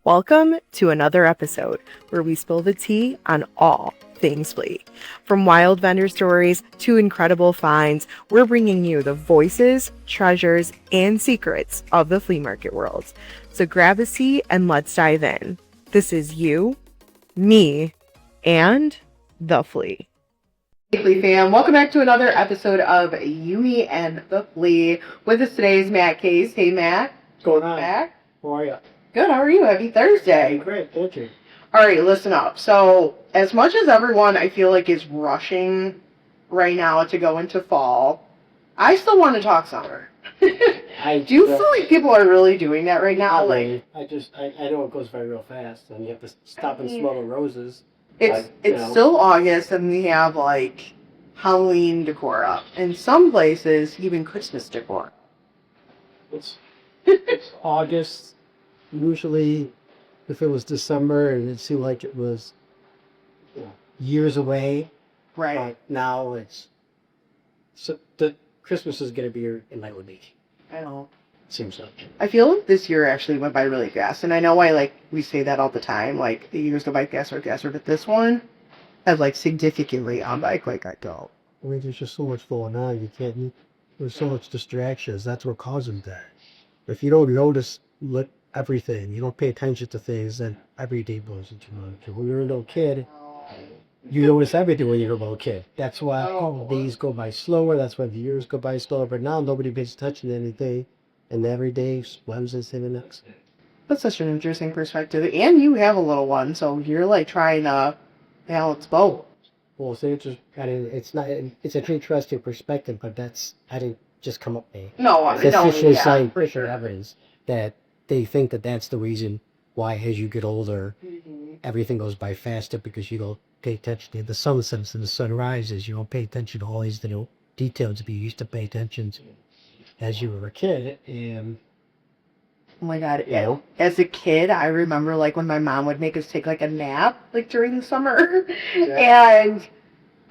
Welcome to another episode where we spill the tea on all things flea. From wild vendor stories to incredible finds, we're bringing you the voices, treasures, and secrets of the flea market world. So grab a seat and let's dive in. This is you, me, and the flea. Hey Flea fam, welcome back to another episode of Yumi and the Flea. With us today is Matt Case. Hey Matt. What's going on? Matt? How are you? Good, how are you? Happy Thursday. Great, thank you. Alright, listen up. So, as much as everyone I feel like is rushing right now to go into fall, I still want to talk summer. Do you feel like people are really doing that right now? I know it goes by real fast, and you have to stop and smell the roses. It's still August, and we have like Halloween decor up, and some places even Christmas decor. It's August. Usually, if it was December and it seemed like it was years away, right? Now the Christmas is going to be in my week. I know. Seems so. I feel like this year actually went by really fast, and I know we say that all the time, like the years go by faster, but this one has significantly gone by quick. I don't. I mean, there's just so much going on. There's so much distractions. That's what causes that. If you don't notice everything, you don't pay attention to things, then every day goes into another. When you're a little kid, you notice everything when you're a little kid. That's why days go by slower. That's why the years go by slower. But now nobody pays attention to anything, and every day swims into the next. That's such an interesting perspective. And you have a little one, so you're trying to balance both. Well, so it's an interesting perspective, but I didn't just come up with it. No, I know. Official Yeah, scientific evidence that they think that that's the reason why, as you get older, everything goes by faster, because you don't pay attention to the sunsets and the sunrises. You don't pay attention to all these little details that you used to pay attention to as you were a kid. And oh my god, as a kid, I remember when my mom would make us take a nap during the summer. Yeah. And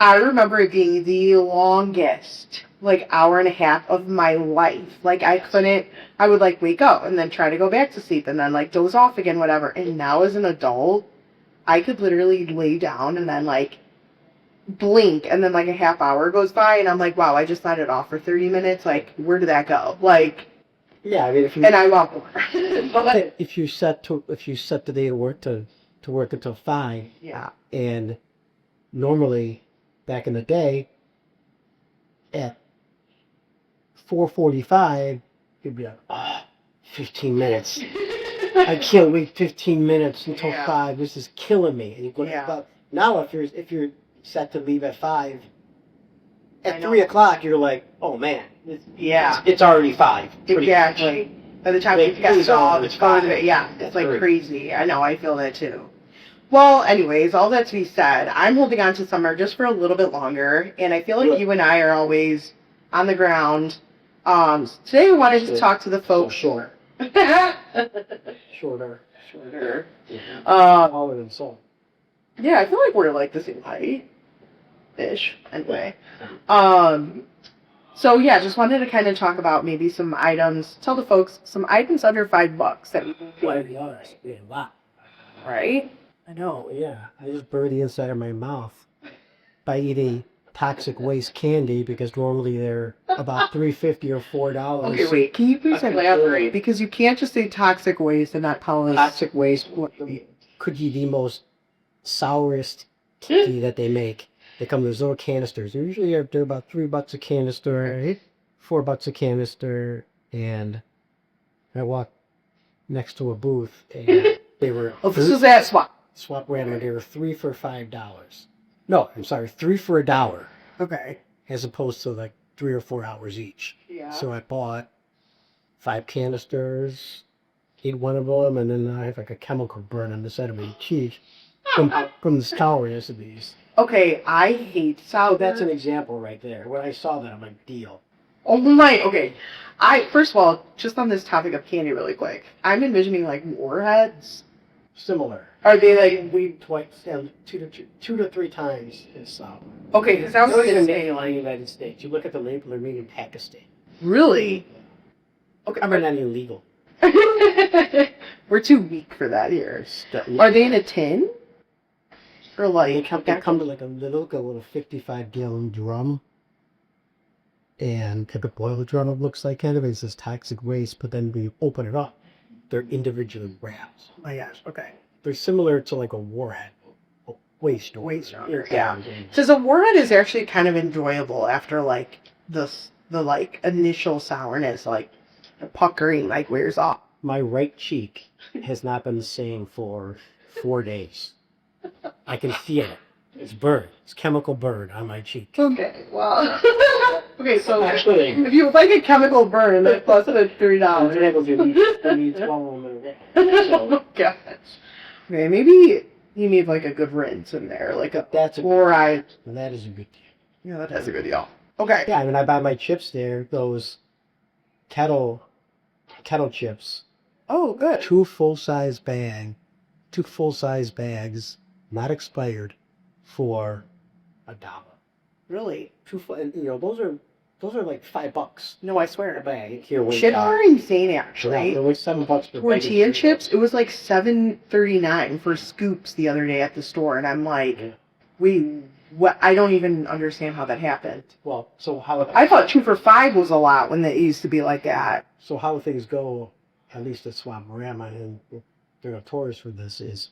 I remember it being the longest hour and a half of my life. I would wake up and then try to go back to sleep and then doze off again, whatever. And now as an adult, I could literally lay down and then blink and then a half hour goes by and I'm wow, I just let it off for 30 minutes. Where did that go? Yeah, I mean, and I walk more. But if you set the day to work until 5, yeah, and normally back in the day at 4:45, you'd be like, 15 minutes. I can't wait 15 minutes until 5. This is killing me. And you go to now if you're set to leave at 5, at 3 o'clock you're like, oh man, it's already 5. Exactly. By the time you get off, it's 5. It's crazy. I know, I feel that too. Well, anyways, all that to be said, I'm holding on to summer just for a little bit longer, and I feel like you and I are always on the ground. Today we wanted to talk to the folks. Shorter. Yeah. Taller than so. Yeah, I feel like we're the same height-ish, anyway. So yeah, just wanted to kind of talk about maybe some items, tell the folks some items under $5 that we can be honest, a lot. Right? I know, yeah. I just burned the inside of my mouth by eating toxic waste candy, because normally they're about $3.50 or $4. Okay, wait, can you please elaborate? Because you can't just say toxic waste and not tell us. Toxic waste could be the most sourest candy that they make. They come in those little canisters. They're about $3 a canister, $4 a canister, and I walked next to a booth, and they were. Oh, this is at Swap-O-Rama. They were 3 for $5. No, I'm sorry, 3 for $1. Okay. As opposed to 3 or 4 hours each. Yeah. So I bought 5 canisters, ate one of them, and then I have a chemical burn on the side of my cheek from the sourness of these. Okay, I hate sour. So that's an example right there. When I saw that, I'm like, deal. Oh my, okay. First of all, just on this topic of candy really quick, I'm envisioning warheads. Similar. Are they we twice, 2 to 3 times as sour. Okay, because I was going to say in the United States. You look at the label, they're made in Pakistan. Really? Okay, I'm not illegal. We're too weak for that here. Are they in a tin? Or They like come with like a little 55-gallon drum. And type of boiler drum it looks like kind of. It says toxic waste, but then when you open it up, they're individually wrapped. Oh my gosh, okay. They're similar to like a warhead. Waste Yeah. Because a warhead is actually kind of enjoyable after like the like initial sourness, like the puckering like wears off. My right cheek has not been the same for 4 days. I can feel it. It's burn. It's chemical burn on my cheek. Okay, well. Okay, so Actually, if you would like a chemical burn, that's less than $3. Oh my gosh. Okay, maybe you need like a good rinse in there, like a fluoride. That is a good deal. Yeah, that is a good deal. Okay. Yeah, I mean, I buy my chips there. Those kettle chips. Oh, good. Two full-size bags, not expired, for $1. Really? And, those are like $5 No, I swear. a bag. Here, Chips are insane, actually. They're like $7 per Tortilla chips, it was like $7.39 for scoops the other day at the store, and I'm like, what? I don't even understand how that happened. Well, so how I thought 2 for $5 was a lot when it used to be like that. So how things go, at least at Swap-O-Rama, and they're notorious for this, is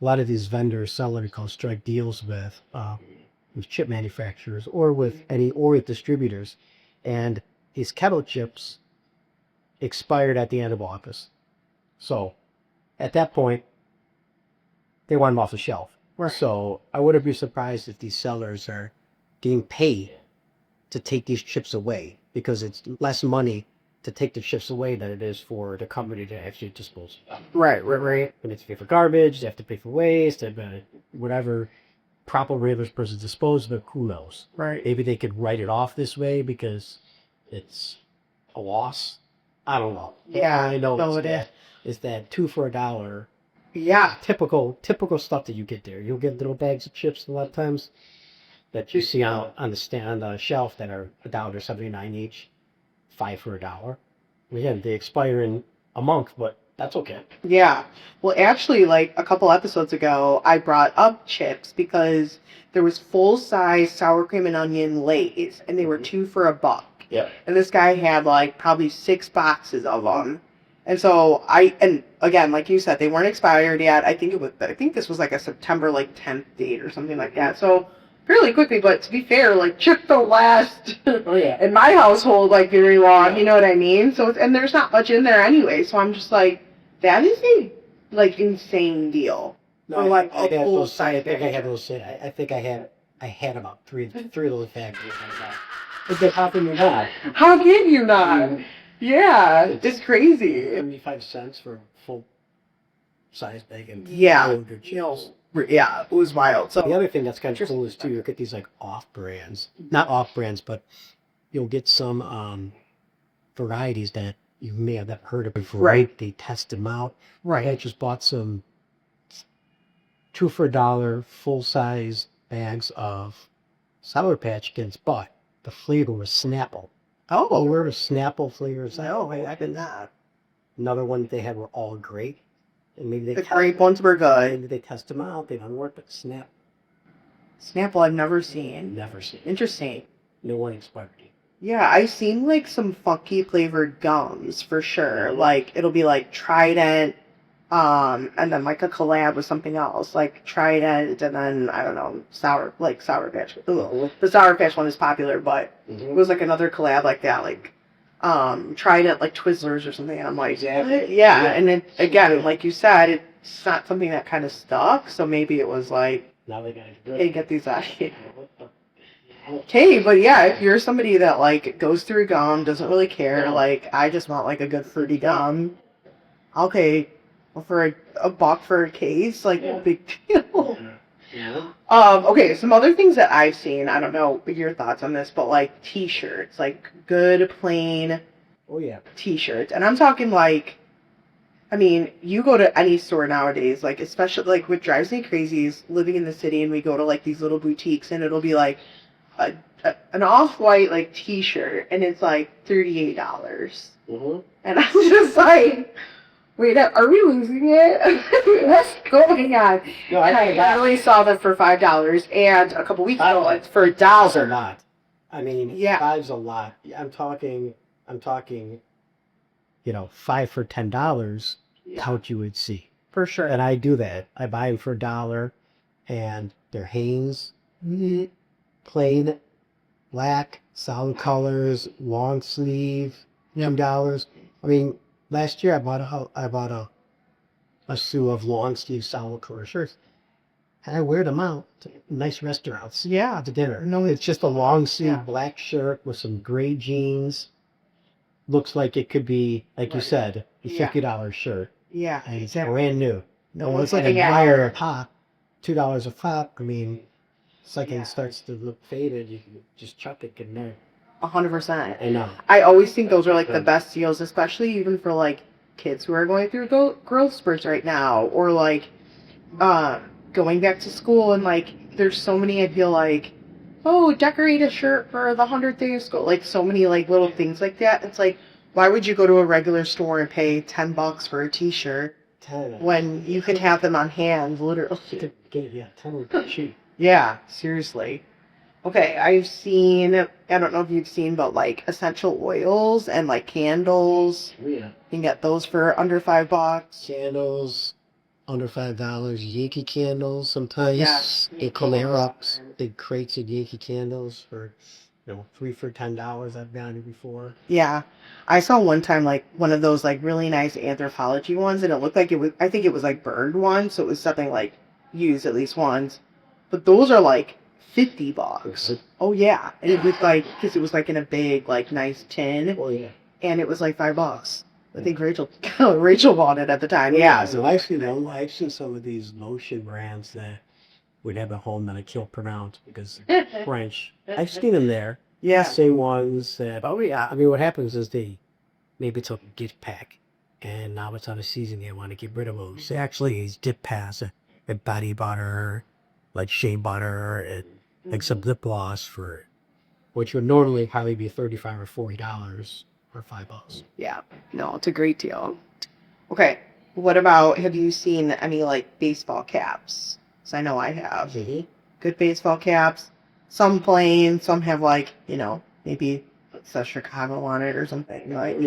a lot of these vendors sell what we call strike deals with chip manufacturers or with distributors, and these kettle chips expired at the end of August. So at that point, they want them off the shelf. Right. So I wouldn't be surprised if these sellers are getting paid to take these chips away, because it's less money to take the chips away than it is for the company to actually dispose of them. Right. They have to pay for garbage, they have to pay for waste, whatever proper regular person dispose of it, who knows? Right. Maybe they could write it off this way because it's a loss. I don't know. Yeah, I know it is. It's that 2 for $1. Yeah. Typical stuff that you get there. You'll get little bags of chips a lot of times that you see on the shelf that are $1.79 each, 5 for $1. Again, they expire in a month, but that's okay. Yeah. Well, actually, like a couple episodes ago, I brought up chips because there was full-size sour cream and onion Lay's, and they were 2 for $1. Yeah. And this guy had like probably 6 boxes of them. And so and again, like you said, they weren't expired yet. I think this was like a September 10th date or something like that. So fairly quickly, but to be fair, like chips don't last in my household like very long, you know what I mean? So and there's not much in there anyway. So I'm just like, that is a insane deal. No, for like I a full size. I think I had those. I think I had about three of those factories like that. But how can you not? How can you not? Yeah, it's crazy. 75 cents for a full size bag and Yeah, 400 chips. Yeah, it was wild. So The other thing that's kind of cool is too, you'll get these like not off brands, but you'll get some varieties that you may have never heard of before. Right. They test them out. Right. I just bought some 2 for $1 full size bags of Sour Patch Kids, but the flavor was Snapple. Oh, Where was Snapple flavors? no, I did not. Another one that they had were all great. And maybe The grape ones were good. maybe they test them out. They don't work, but Snapple I've never seen. never seen. Interesting. No one expired. Yeah, I've seen like some funky flavored gums for sure. Like it'll be like Trident, and then like a collab with something else, like Trident, and then I don't know, Sour Patch. Ugh. The Sour Patch one is popular, but it was like another collab like that, like Trident, like Twizzlers or something. And I'm like, Exactly. yeah. And then again, like you said, it's not something that kind of stuck. So maybe it was like, Now they got hey, get these out of here. Okay, but yeah, if you're somebody that like goes through gum, doesn't really care, like I just want like a good fruity gum, I'll pay for a buck for a case, like big deal. Yeah. Okay, some other things that I've seen, I don't know your thoughts on this, but like t-shirts, like good plain Oh yeah. t-shirts, and I'm talking like, I mean, you go to any store nowadays, like especially like what drives me crazy is living in the city, and we go to like these little boutiques, and it'll be like an off-white like t-shirt, and it's like $38, Mm-hmm. and I'm just like, Wait, are we losing it? What's going on? No, I literally saw them for $5, and a couple weeks ago it's for $5's a $1. lot. I mean, Yeah. $5's a lot. I'm talking, you know, 5 for $10. Yeah. What you would see. For sure. And I do that. I buy them for $1, and they're Hanes, plain, black, solid colors, long sleeve, $2. I mean, last year I bought a slew of long sleeve solid color shirts, and I wear them out to nice restaurants. Yeah. To dinner. No, it's just a long sleeve black shirt with some gray jeans. Looks like it could be, like you said, a $50 shirt. Yeah. And it's brand new. No And one's it's like looking a at wire it. a pop, $2 a pop. I mean, it's like it starts to look faded. You can just chuck it in there. 100%. I know. I always think those are like the best deals, especially even for like kids who are going through growth spurts right now, or like going back to school, and like there's so many, I feel like, oh, decorate a shirt for the 100th day of school, like so many like little things like that. It's like, why would you go to a regular store and pay $10 for a t-shirt when you could have them on hand, literally? Yeah, 10 cheap. Yeah, seriously. Okay, I've seen, I don't know if you've seen, but like essential oils and like candles. Yeah. You can get those for under $5. Candles, under $5. Yankee candles sometimes. Yes. They Calerox, big crates of Yankee candles for, 3 for $10. I've gotten it before. Yeah. I saw one time like one of those like really nice anthropology ones, and it looked like it was, I think it was like burned one, so it was something like used at least once. But those are like $50. Oh yeah, and it was like, because it was like in a big like nice tin. Oh yeah. And it was like $5. I think Rachel bought it at the time. Yeah. So I've seen some of these lotion brands that would have a home that I can't pronounce because French. I've seen them there. Yeah. Same ones that. Oh yeah. I mean, what happens is they maybe took a gift pack, and now it's out of season. They want to get rid of those. They actually use dip pass, a body butter, like shea butter, and like some lip gloss for it, which would normally probably be $35 or $40 or $5. Yeah. No, it's a great deal. Okay. What about, have you seen any like baseball caps? Because I know I have. Mm-hmm. Good baseball caps. Some plain, some have like, maybe it says Chicago on it or something. Like,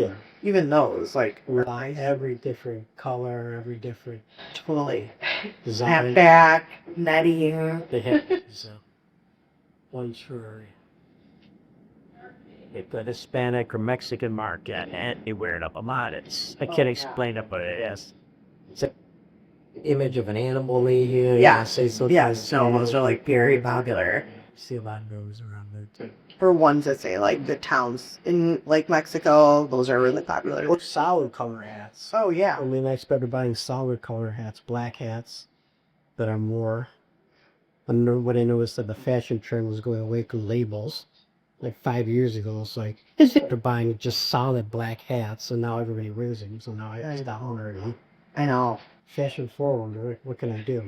even those, like, Every different color, every different totally. design. Snapback, netting. They have one for the Hispanic or Mexican market, and they wear it up a lot. I can't explain it, but it is. It's an image of an animal here. Yes, yes. No, those are like very popular. See a lot of those around there too. For ones that say like the towns in like Mexico, those are really popular. Or solid color hats. Oh yeah. I mean, I started buying solid color hats, black hats, that are more. What I noticed that the fashion trend was going away from labels. Like 5 years ago, it's like they're buying just solid black hats, and now everybody wears them. So now I stopped already. I know. Fashion forward. What can I do?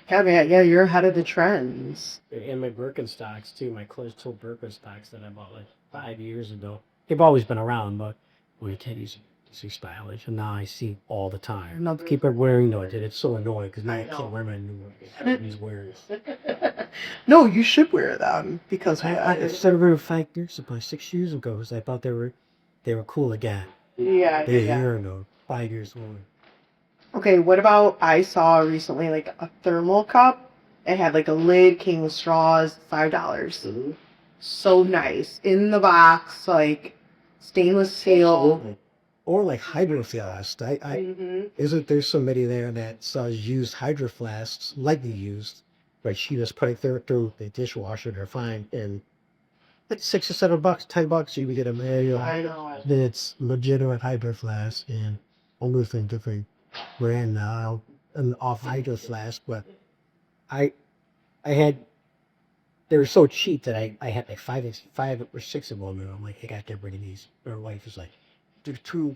Yeah, you're ahead of the trends. And my Birkenstocks too. My closed-toe Birkenstocks that I bought like 5 years ago. They've always been around, but teddy's too stylish, and now I see all the time. And I'll keep it wearing though. It's so annoying because now I can't wear my new ones. Everybody's wearing. No, you should wear them because I started wearing 5 years ago, 6 years ago, because I thought they were cool again. Yeah. They're a year ago, 5 years old. Okay, what about, I saw recently like a thermal cup. It had like a lid, came with straws, $5. Mm-hmm. So nice. In the box, like stainless steel. Or like hydro flasks. Isn't there somebody there that sells used hydro flasks, lightly used, but she just put it through the dishwasher, they're fine, and it's $6 or $7, $10, you can get a manual. I know. Then it's legitimate hydro flask, and only thing different brand now, an off hydro flask, but they were so cheap that I had like five or six of them, and I'm like, I gotta get rid of these. My wife was like, they're too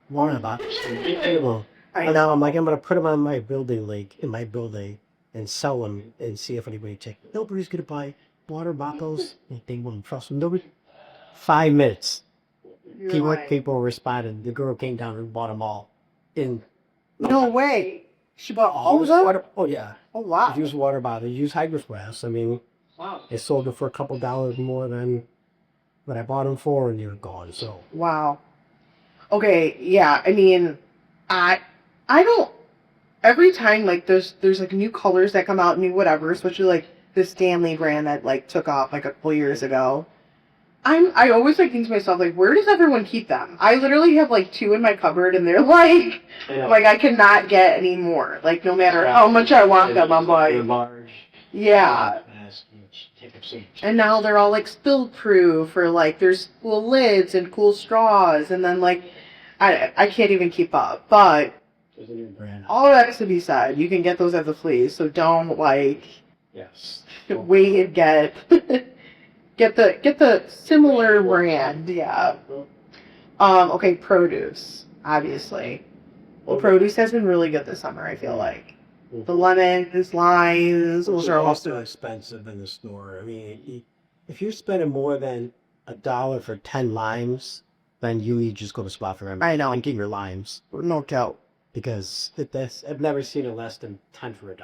worn about it. I know. I'm like, I'm gonna put them on my building, like in my building, and sell them and see if anybody takes. Nobody's gonna buy water bottles. They won't trust them. Nobody. 5 minutes. People responded. The girl came down and bought them all. In No way. She bought all of them? water. Oh yeah. Oh, wow. Use water bottles. Use Hydro Flasks. I mean, they sold it for a couple dollars more than what I bought them for, and they were gone. So Wow. Okay, yeah. I mean, I don't. Every time like there's like new colors that come out, new whatever, especially like the Stanley brand that like took off like a couple years ago. I always like think to myself like, where does everyone keep them? I literally have like 2 in my cupboard, and they're like, like I cannot get any more. Like no matter how much I want them, I'm like, yeah. And now they're all like spill proof, or like there's cool lids and cool straws, and then like I can't even keep up. But all that to be said, you can get those at the Flea, so don't like wait and get get the similar brand, yeah. Okay, produce, obviously. Well, produce has been really good this summer, I feel like. The lemons, limes, those are also also expensive in the store. I mean, if you're spending more than $1 for 10 limes, then you need to just go to Swap-O-Rama. I know. And get your limes. no doubt. Because I've never seen it less than 10 for $1.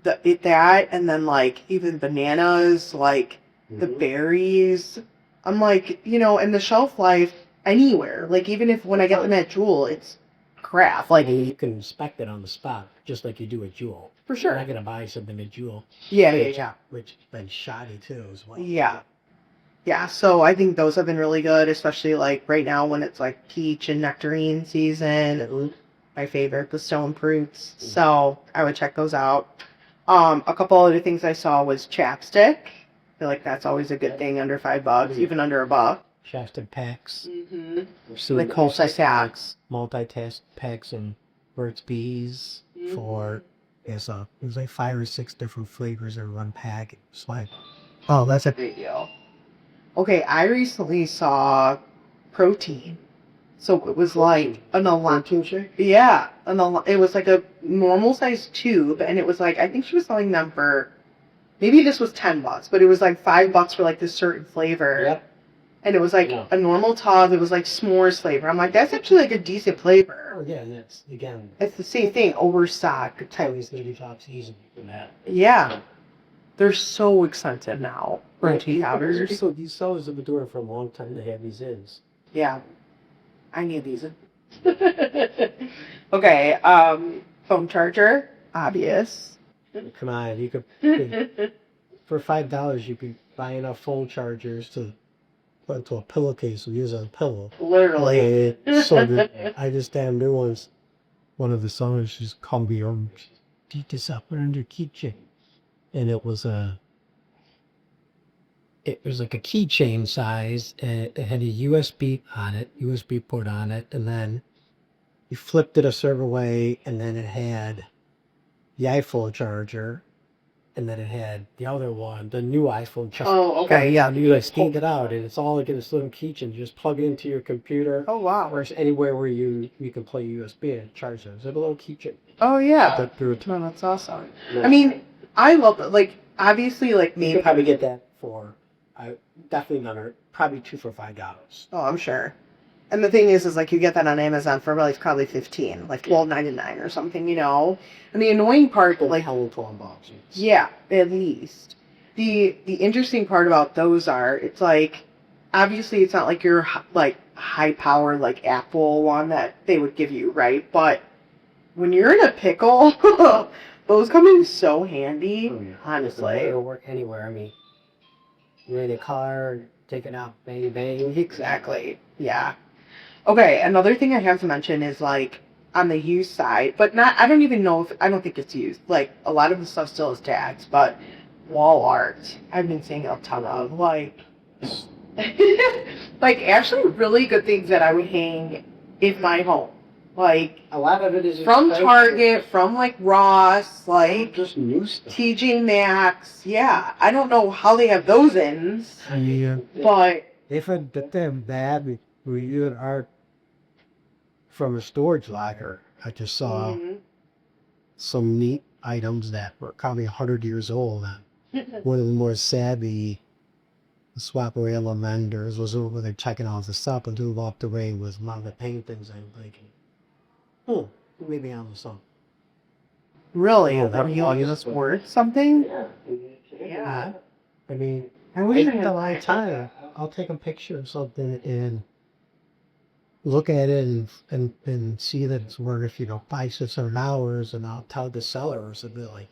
That, and then like even bananas, like the berries. I'm like, and the shelf life anywhere. Like even if when I get them at Jewel, it's crap. Like you can inspect it on the spot, just like you do at Jewel. For sure. You're not gonna buy something at Jewel. Yeah. Which been shoddy too as well. Yeah. Yeah, so I think those have been really good, especially like right now when it's like peach and nectarine season. My favorite, the stone fruits. So I would check those out. A couple other things I saw was chapstick. I feel like that's always a good thing under $5, even under $1. Chapstick packs. Mm-hmm. So Like whole size packs. Multitask packs and Burt's Bees for there's like 5 or 6 different flavors in one pack. It's like, oh, that's a Great deal. Okay, I recently saw protein. So it was like protein shake? Yeah, it was like a normal size tube, and it was like, I think she was selling them for, maybe this was $10, but it was like $5 for like this certain flavor. Yep. And it was like a normal tub. It was like s'mores flavor. I'm like, that's actually like a decent flavor. Oh yeah, and it's again. It's the same thing, overstock type. Tony's 30 season for that. Yeah, they're so expensive now. Protein powders. So these sellers have been doing it for a long time. They have these ins. Yeah. I need these. Okay, phone charger, obvious. Come on, you could for $5 you could buy enough phone chargers to put into a pillowcase and use as a pillow. Literally. So good. I just damn new ones. One of the sellers just called me over. Beat this up under keychain, and it was like a keychain size, and it had a USB on it, USB port on it, and then you flipped it a certain way, and then it had the iPhone charger, and then it had the other one, the new iPhone charger. Oh, okay, yeah. And you like steamed it out, and it's all like in this little keychain. You just plug it into your computer. Oh, wow. Or anywhere where you can play USB and charge it. It's a little keychain. Oh, yeah. No, that's awesome. I mean, I love it. Like, obviously, like, You maybe. could probably get that for, definitely under, probably 2 for $5. Oh, I'm sure. And the thing is like, you get that on Amazon for like probably $15, like $12.99 or something, And the annoying part, like, hell 12 bucks. yeah, at least. The interesting part about those are, it's like, obviously it's not like your like high power like Apple one that they would give you, right? But when you're in a pickle, those come in so handy. Oh, yeah. Honestly. It'll work anywhere. I mean, you're in a car, take it out, bang, bang. Exactly. Yeah. Okay, another thing I have to mention is like on the used side, but not, I don't even know if, I don't think it's used. Like a lot of the stuff still is tags, but wall art, I've been seeing a ton of like, like actually really good things that I would hang in my home. Like A lot of it is from expensive. Target, from like Ross, like Just new stuff. TJ Maxx. Yeah, I don't know how they have those ins, Yeah. but If it did them bad, we do an art from a storage locker. I just saw some neat items that were probably 100 years old. One of the more savvy the Swap-O-Rama vendors was over there checking all the stuff and who walked away with one of the paintings. I'm thinking, maybe I'm something. Really? Oh, Are you all this worth something? Yeah. I mean, I wish I I had a lot of time. I'll take a picture of something and look at it and see that it's worth, $500-600, and I'll tell the sellers and be like,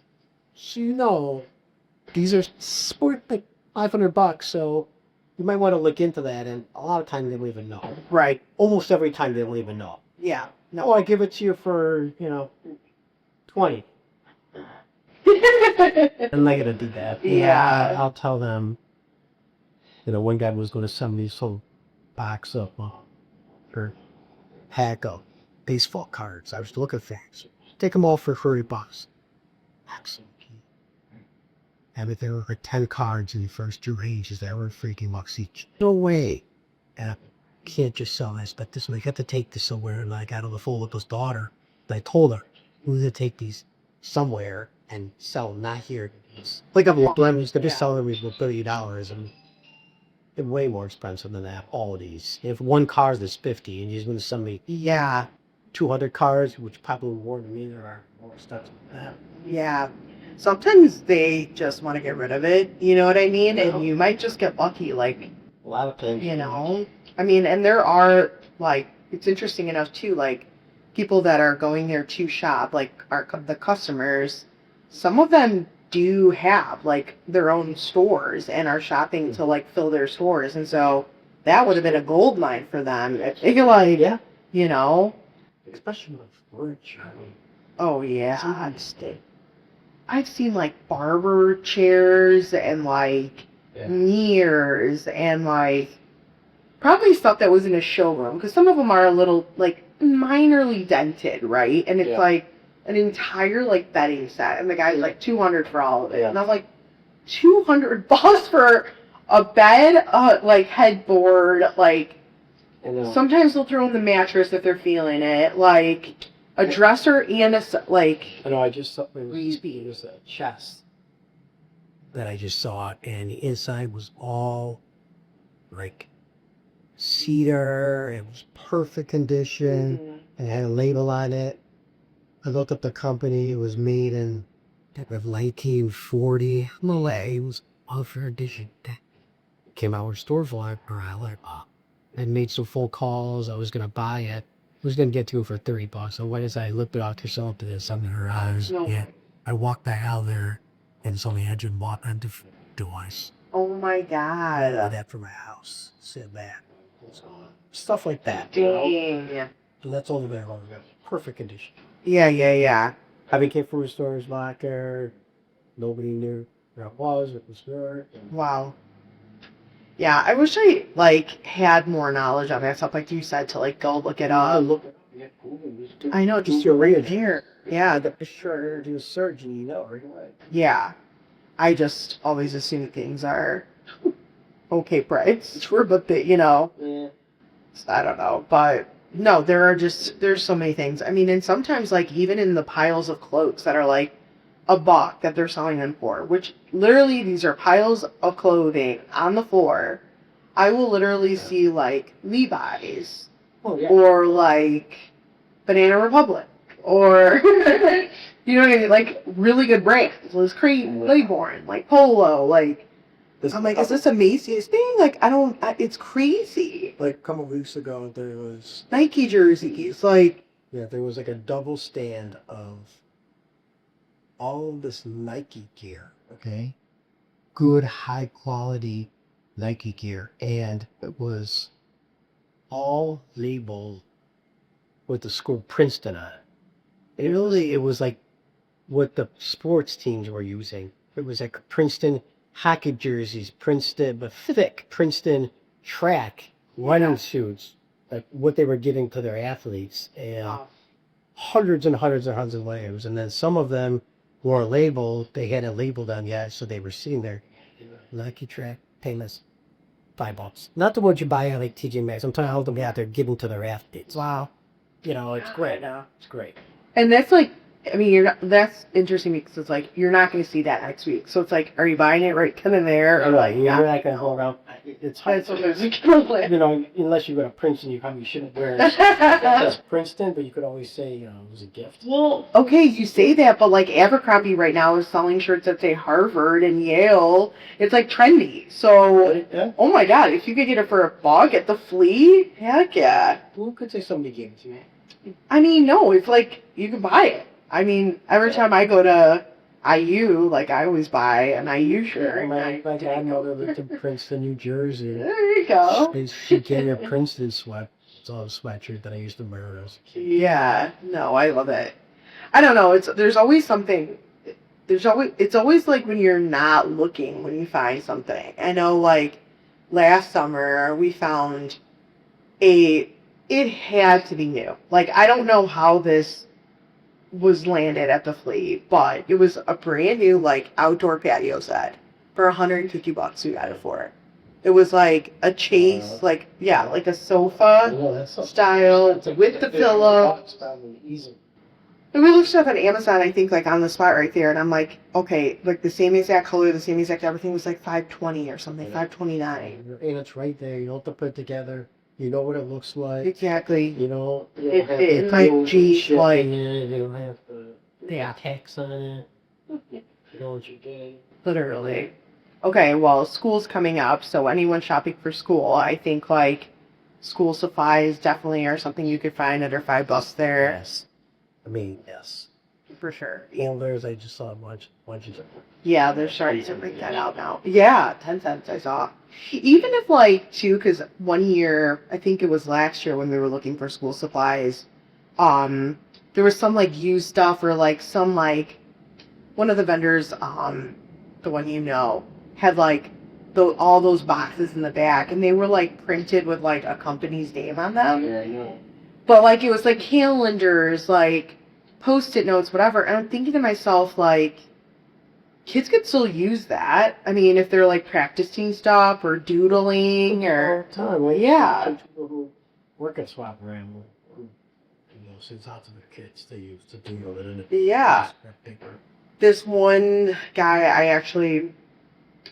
these are sport like $500, so you might want to look into that. And a lot of times they don't even know. Right. Almost every time they don't even know. Yeah. No, I give it to you for 20. I'm not gonna do that. Yeah. I'll tell them. One guy was going to send me this whole box of or pack of baseball cards. I was looking for things. Take them all for $30. Excellent. And if there were 10 cards in the first 2 ranges, that were freaking bucks each. No way. And I can't just sell this, but this one, I got to take this somewhere. And I got on the phone with his daughter. And I told her, we need to take these somewhere and sell them, not here. Like I'm blemish, they're just selling me for $30, and they're way more expensive than that. All of these. If one car is 50, and you're going to sell me 200 cars, which probably more than me, there are more expensive than that. Yeah. Sometimes they just want to get rid of it, you know what I mean? And you might just get lucky, like, A lot of things. I mean, and there are, like, it's interesting enough, too, like, people that are going there to shop, like, the customers, some of them do have, like, their own stores and are shopping to, like, fill their stores. And so that would have been a gold mine for them if they, like, Especially with furniture. Oh, yeah. Constant. I've seen like barber chairs and like mirrors and like probably stuff that was in a showroom, because some of them are a little like minorly dented, right? And it's like an entire like bedding set, and the guy's like $200 for all of it, and I'm like, $200 for a bed, like headboard, like sometimes they'll throw in the mattress if they're feeling it, like. A dresser and I know, I just saw it was a chest that I just saw, and the inside was all like cedar. It was perfect condition, and it had a label on it. I looked up the company. It was made in 1940. No way, it was offer edition. Came out with store for I made some phone calls. I was gonna buy it. I was going to get to it for $30. So what is I looked it out to sell it to something in her eyes. Yeah. I walked back out there and somebody had just bought into device. Oh my God. That for my house. Sit back. Stuff like that. Dang. Yeah. And that's all the way around. Perfect condition. Yeah. Having came from a store's locker. Nobody knew where it was. It was there. Wow. Yeah, I wish I, like, had more knowledge on that stuff, like you said, to, like, go look it up. I know, just your right here. Yeah. Sure, do a search and right away. Yeah. I just always assume things are okay price for, but they, I don't know. But, no, there's so many things. I mean, and sometimes, like, even in the piles of clothes that are, like, $1 that they're selling them for, which literally these are piles of clothing on the floor. I will literally see like Levi's or like Banana Republic or you know what I mean, like really good brands. Liz Claiborne, like Polo, like I'm like, is this a Macy's thing? Like it's crazy. Like a couple weeks ago there was Nike jerseys, like there was like a double stand of all of this Nike gear, okay? Good, high quality Nike gear. And it was all labeled with the school Princeton on it. It was like what the sports teams were using. It was like Princeton hockey jerseys, Princeton, but thick Princeton track running shoes, like what they were giving to their athletes. And hundreds and hundreds and hundreds of layers. And then some of them were labeled, they hadn't labeled them yet, so they were sitting there. Lucky track, painless, $5. Not the ones you buy at like TJ Maxx. I'm talking about them out there giving to their athletes. Wow. It's great. It's great. And that's like I mean, you're not, that's interesting because it's like you're not going to see that next week. So it's like, are you buying it right then and there, or like, You're not gonna go around. It's hard. That's what there's a conflict. You know, unless you go to Princeton, you probably shouldn't wear it. That's Princeton, but you could always say, you know, it was a gift. Well, okay, you say that, but like Abercrombie right now is selling shirts that say Harvard and Yale. It's like trendy. So, Yeah. oh my God, if you could get it for $1 at the Flea, heck yeah. Who could say somebody gave it to me? I mean, no, it's like you can buy it. I mean, every time I go to IU, like I always buy an IU shirt. My grandmother lived in Princeton, New Jersey. There you go. She gave me a Princeton sweatshirt that I used to wear as a kid. Yeah, no, I love it. I don't know. There's always something. It's always like when you're not looking when you find something. I know, like last summer we found it had to be new. Like I don't know how this was landed at the Flea, but it was a brand new like outdoor patio set for $150. We got it for. It was like a chase, like a sofa style with the pillow. Easy. And we looked up on Amazon, I think, like on the spot right there, and I'm like, okay, like the same exact color, the same exact everything was like $520 or something, $529. And it's right there. You don't have to put it together. You know what it looks like. Exactly. You know, It might Jeep like you don't have the yeah, text on it. You know what you're getting. literally. Okay, well, school's coming up, so anyone shopping for school, I think like school supplies definitely are something you could find under $5 there. Yes. I mean, yes. For sure. Handlers, I just saw a bunch of them. Yeah, they're starting to break that out now. Yeah, 10 cents I saw. Even if like, too, because one year, I think it was last year when we were looking for school supplies, there was some like used stuff or like some like, one of the vendors, the one you know, had like all those boxes in the back and they were like printed with like a company's name on them. Yeah, I know. But like it was like calendars, like post-it notes, whatever. And I'm thinking to myself, like, kids could still use that. I mean, if they're like practicing stuff or doodling or All the time. Well, yeah. People who work at Swap-O-Rama, you know, since out to the kids, they used to doodle it in it. Yeah. Paper. This one guy,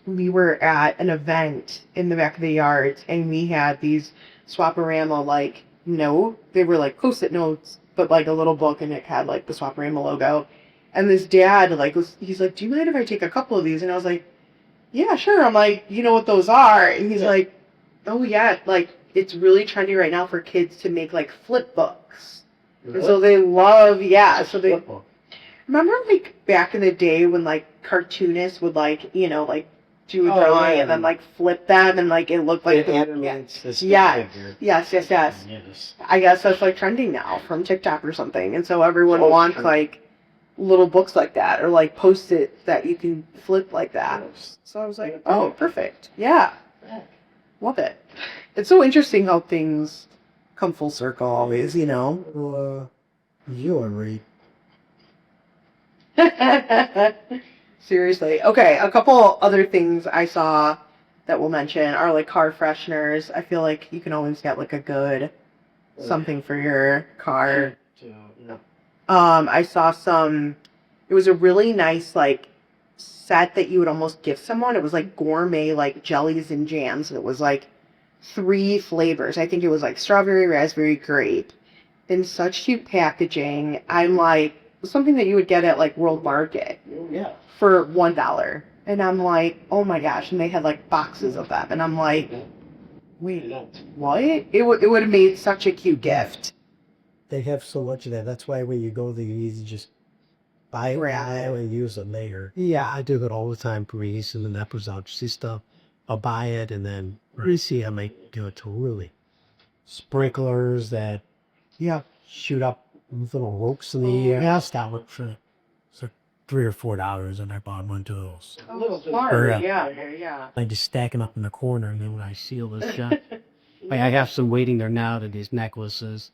we were at an event in the back of the yard and we had these Swap-O-Rama like they were like post-it notes, but like a little book and it had like the Swap-O-Rama logo. And this dad he's like, do you mind if I take a couple of these? And I was like, yeah, sure. I'm like, you know what those are? And he's like, oh yeah, like it's really trendy right now for kids to make like flip books. Really? And so they love, so they remember like back in the day when like cartoonists would like, like do a drawing and then like flip them and like it looked like yes. I guess that's like trending now from TikTok or something. And so everyone wants like little books like that or like post-it that you can flip like that. So I was like, oh, perfect. Yeah. Love it. It's so interesting how things come full circle always, you know. You are right. Seriously. Okay, a couple other things I saw that we'll mention are like car fresheners. I feel like you can always get like a good something for your car. I saw it was a really nice like set that you would almost gift someone. It was like gourmet like jellies and jams. And it was like 3 flavors. I think it was like strawberry, raspberry, grape. In such cute packaging. I'm like, something that you would get at like World Market. Yeah. For $1. And I'm like, oh my gosh. And they had like boxes of them. And I'm like, wait, what? It would have made such a cute gift. They have so much of that. That's why when you go there, you easily just buy it and use a layer. Yeah, I do that all the time for Reese and then that was out. See stuff. I'll buy it and then I might do it to really sprinklers that shoot up with little ropes in the air. Yeah, that one for $3 or $4 and I bought one of those. Oh, smart. Yeah. I just stack them up in the corner and then when I seal this shut. I have some waiting there now to these necklaces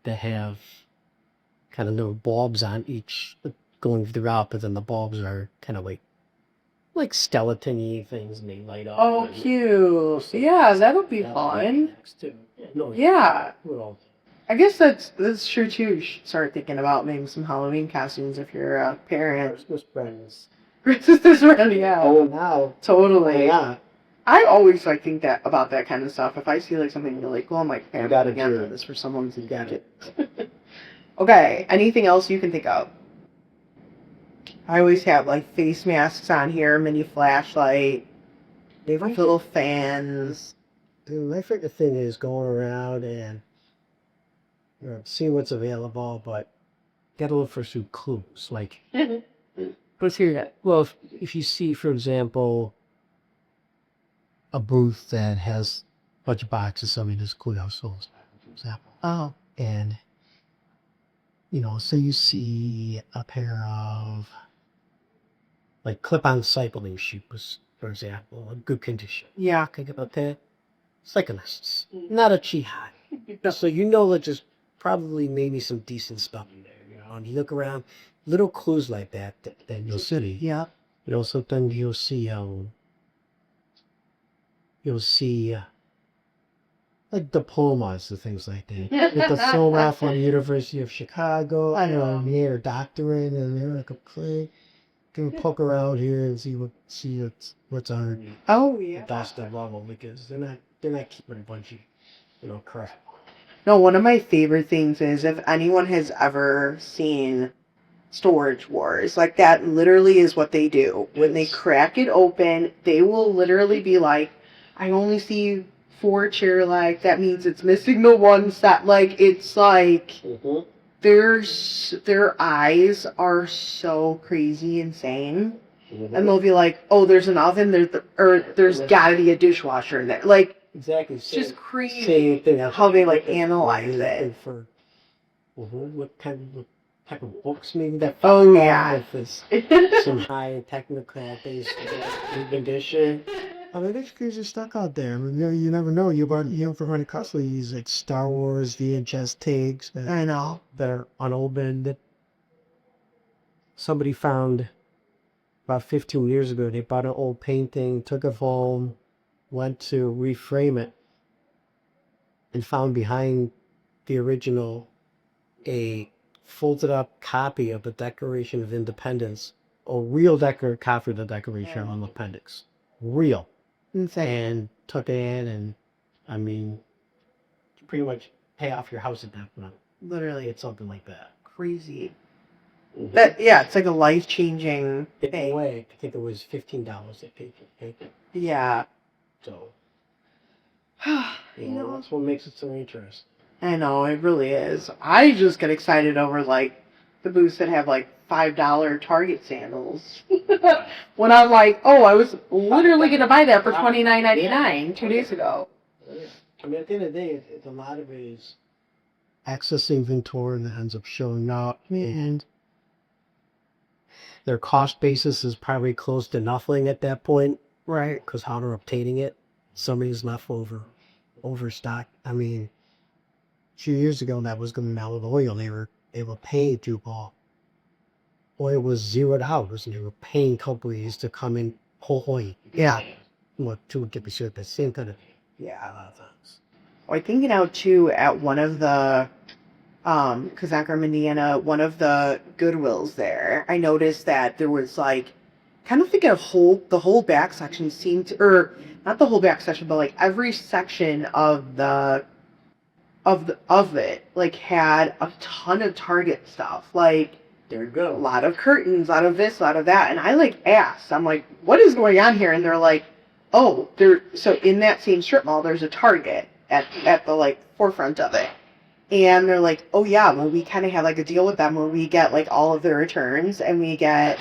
that have kind of little bulbs on each going throughout, but then the bulbs are kind of like skeleton-y things and they light up. Oh, cute. Yeah, that'll be fun. No, yeah. I guess that's true too. You should start thinking about maybe some Halloween costumes if you're a parent. Christmas friends. Christmas ready, yeah. Oh, now. Totally. Yeah. I always like think that about that kind of stuff. If I see like something really cool, I'm like, hey, I'm gotta gonna do get it. this for someone to get it. Okay, anything else you can think of? I always have like face masks on here, mini flashlight, little fans. Dude, my favorite thing is going around and seeing what's available, but gotta look for some clues. Like, Let's hear that. well, if you see, for example, a booth that has a bunch of boxes, something that's cool households, for example, Oh, and say you see a pair of like clip-on cycling shoes, for example, in good condition. yeah. Think about that. Cyclists, not a jihad. So that there's probably maybe some decent stuff in there, and you look around, little clues like that you'll see. Yeah. Sometimes you'll see like diplomas and things like that. With the SOMA from the University of Chicago, I know. They're doctorate and they're like a play. Can poke around here and see what's on Oh, the yeah. doorstep level, because they're not keeping a bunch of crap. No, one of my favorite things is if anyone has ever seen Storage Wars, like that literally is what they do. When they crack it open, they will literally be like, I only see 4 chair legs. That means it's missing the one set. Like, it's like, their eyes are so crazy insane. And they'll be like, oh, there's an oven, there's gotta be a dishwasher in there. Like, Exactly. it's just crazy how they like analyze it. For what type of books maybe that. Oh, yeah. Some high technical based condition. I mean, there's kids are stuck out there. I mean, you never know. For running costly, use like Star Wars VHS tapes. I know. That are unopened. That somebody found about 15 years ago. They bought an old painting, took it home, went to reframe it, and found behind the original a folded up copy of the Declaration of Independence, a real copy of the Declaration of Independence. Real. Insane. And took it in, and I mean, pretty much pay off your house at that point. Literally, It's something like that. crazy. It's like a life-changing In a thing. way, I think it was $15 they paid for the paper. Yeah. So, You know, that's what makes it so interesting. I know, it really is. I just get excited over, like, the booths that have, like, $5 Target sandals. When I'm like, oh, I was literally going to buy that for $29.99 2 days ago. I mean, at the end of the day, a lot of it is access inventory that ends up showing up, and their cost basis is probably close to nothing at that point. Right. Because how they're obtaining it, somebody's left overstock. I mean, a few years ago, that was going out with oil. They were paying to oil was $0, and they were paying companies to come in whole. Yeah. To get the shit the same kind of. Yeah. I think now, too, at one of the, because I'm Indiana, one of the Goodwills there, I noticed that there was, like, kind of thinking of the whole back section seemed to, or not the whole back section, but, like, every section of it, like, had a ton of Target stuff. Like, There you go. a lot of curtains, a lot of this, a lot of that. And I, like, asked, I'm like, what is going on here? And they're like, oh, so in that same strip mall, there's a Target at the, like, forefront of it. And they're like, oh, yeah, well, we kind of have, like, a deal with them where we get, like, all of their returns and we get,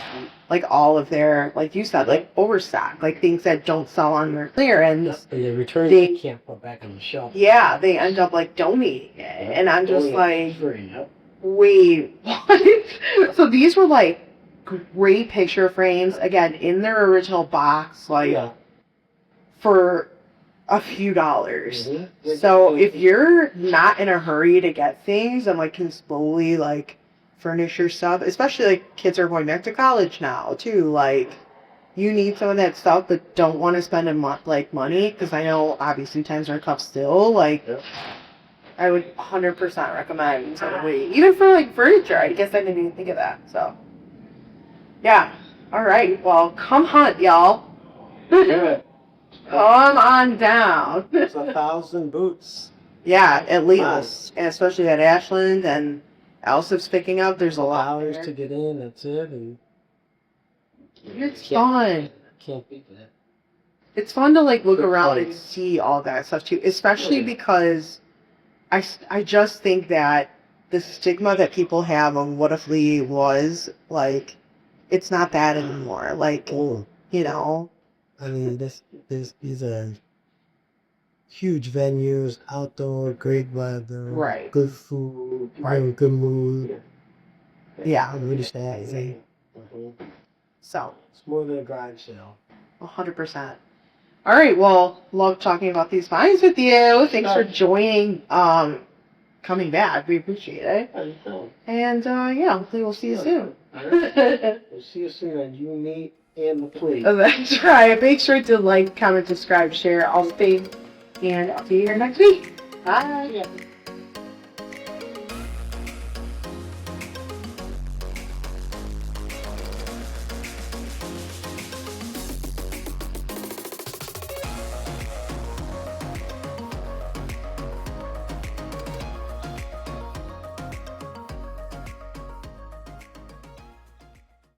like, all of their, like you said, like, overstock, like, things that don't sell on their clearance. And the returns they can't put back on the shelf. Yeah, they end up, like, donating it. And I'm just like, free, yep. wait, what? So these were, like, great picture frames, again, in their original box, like, for a few dollars. Mm-hmm. So if you're not in a hurry to get things and, like, can slowly, like, furnish your stuff, especially, like, kids are going back to college now too, like, you need some of that stuff but don't want to spend money, because I know obviously times are tough still, like, I would 100% recommend somebody, even for like furniture. I guess I didn't even think of that. So, yeah. All right. Well, come hunt, y'all. Good. Come on down. It's 1,000 boots. Yeah, at least, Nice. and especially at Ashland and Alsip's picking up. There's a lot Hours there. to get in, that's it. And It's fun. can't beat that. It's fun to like look Good around point. and see all that stuff too, especially because I just think that the stigma that people have on what a flea was, like, it's not that anymore. Like, Oh, you know, I mean, these are huge venues, outdoor, great weather, Right. good food, Right. you're in good mood. yeah. Really stay. So, It's more than a garage sale. 100%. All right. Well, love talking about these finds with you. Thanks for joining. Coming back. We appreciate it. And yeah, hopefully we'll see you soon. We'll see you soon on You, Me, and the Flea. That's right. Make sure to like, comment, subscribe, share, all the things. And I'll see you here next week. Bye.